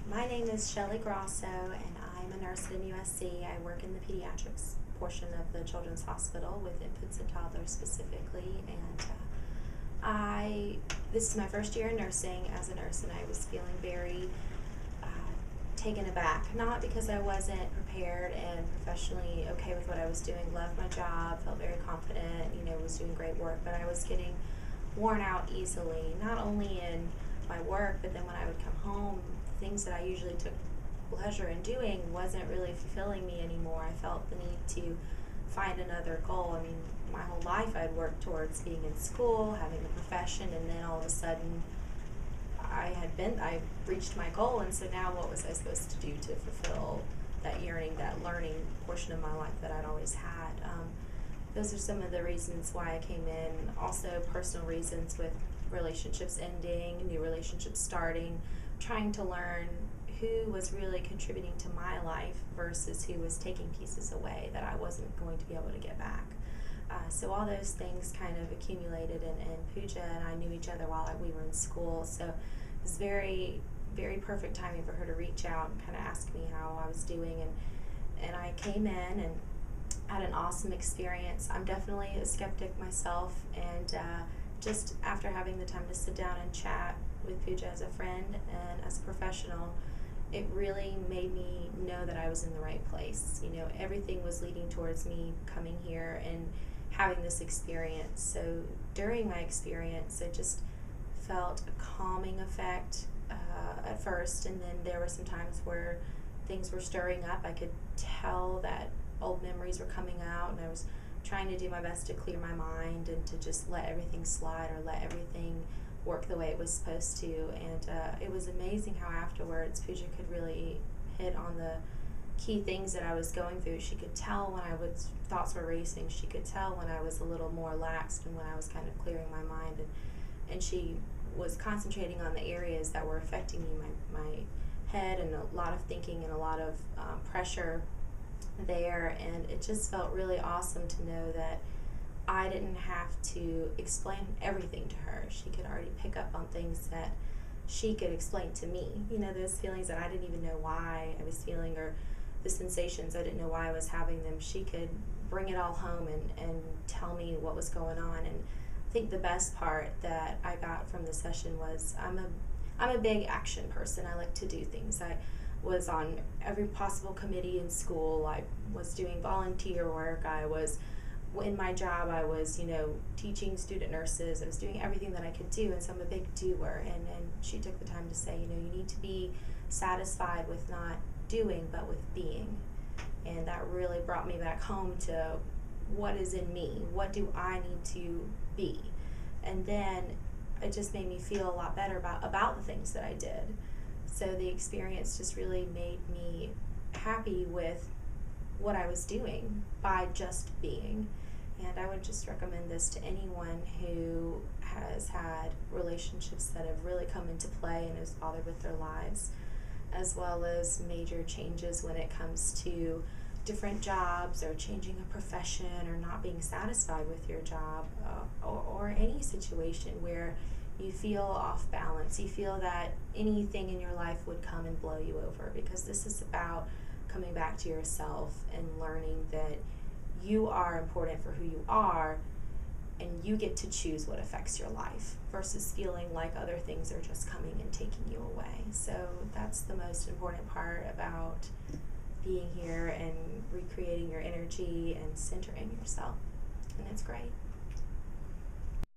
My name is Shelly Grosso, and I'm a nurse at MUSC. I work in the pediatrics portion of the Children's Hospital with infants and toddlers specifically. And this is my first year in nursing as a nurse, and I was feeling very taken aback. Not because I wasn't prepared and professionally okay with what I was doing. Loved my job, felt very confident, was doing great work, but I was getting worn out easily, not only in my work, but then when I would come home, things that I usually took pleasure in doing wasn't really fulfilling me anymore. I felt the need to find another goal. I mean, my whole life I'd worked towards being in school, having a profession, and then all of a sudden I reached my goal, and so now what was I supposed to do to fulfill that yearning, that learning portion of my life that I'd always had? Those are some of the reasons why I came in. Also personal reasons with relationships ending, new relationships starting, trying to learn who was really contributing to my life versus who was taking pieces away that I wasn't going to be able to get back. So all those things kind of accumulated, and Pooja and I knew each other while we were in school, so it was very, very perfect timing for her to reach out and kind of ask me how I was doing, and I came in and had an awesome experience. I'm definitely a skeptic myself, and just after having the time to sit down and chat with Pooja as a friend and as a professional, it really made me know that I was in the right place. Everything was leading towards me coming here and having this experience. So during my experience, I just felt a calming effect at first, and then there were some times where things were stirring up. I could tell that old memories were coming out, and I was trying to do my best to clear my mind and to just let everything slide or let everything work the way it was supposed to. And it was amazing how afterwards Pooja could really hit on the key things that I was going through. She could tell when thoughts were racing. She could tell when I was a little more laxed and when I was kind of clearing my mind. And she was concentrating on the areas that were affecting me, my head, and a lot of thinking and a lot of pressure there. And it just felt really awesome to know that I didn't have to explain everything to her. She could already pick up on things that she could explain to me. Those feelings that I didn't even know why I was feeling, or the sensations I didn't know why I was having them. She could bring it all home and tell me what was going on. And I think the best part that I got from the session was I'm a big action person. I like to do things. I was on every possible committee in school. I was doing volunteer work. I was in my job, I was, teaching student nurses. I was doing everything that I could do, and so I'm a big doer. And she took the time to say, you need to be satisfied with not doing, but with being. And that really brought me back home to what is in me. What do I need to be? And then it just made me feel a lot better about the things that I did. So the experience just really made me happy with what I was doing by just being. And I would just recommend this to anyone who has had relationships that have really come into play and is bothered with their lives, as well as major changes when it comes to different jobs or changing a profession or not being satisfied with your job, or any situation where you feel off balance. You feel that anything in your life would come and blow you over, because this is about coming back to yourself and learning that you are important for who you are, and you get to choose what affects your life versus feeling like other things are just coming and taking you away. So that's the most important part about being here and recreating your energy and centering yourself, and it's great.